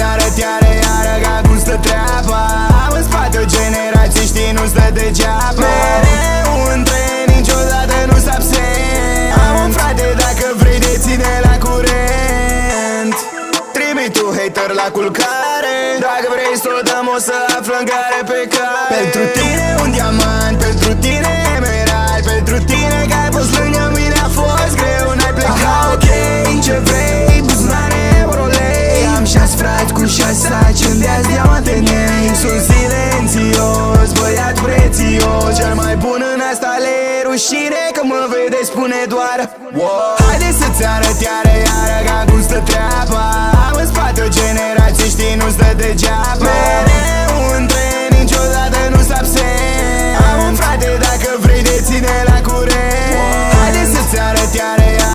să-ți arăt iară ca cum stă treaba. Am în spate o generație, știi, nu stă degeaba. Mereu între, niciodată nu s absent. Am un frate, dacă vrei de ține la curent. Trimit tu hater la culcare, dacă vrei să o dăm o să aflăm care pe care. Pentru tine un diamant, pentru tine emerald, pentru tine că ai fost lângă mine a fost greu, n-ai plecat. Ok, ce vrei, buzunare, eurolei. Am 6 frați cu 6 saci, îndeați diamante în ei. Sunt silențios, băiat prețios, cel mai bun în asta le e rușine că mă vede, spune doar wow. Haide să-ți arăt iară ca cum stă treaba. Am în spate o generație, știi, nu stă degeaba.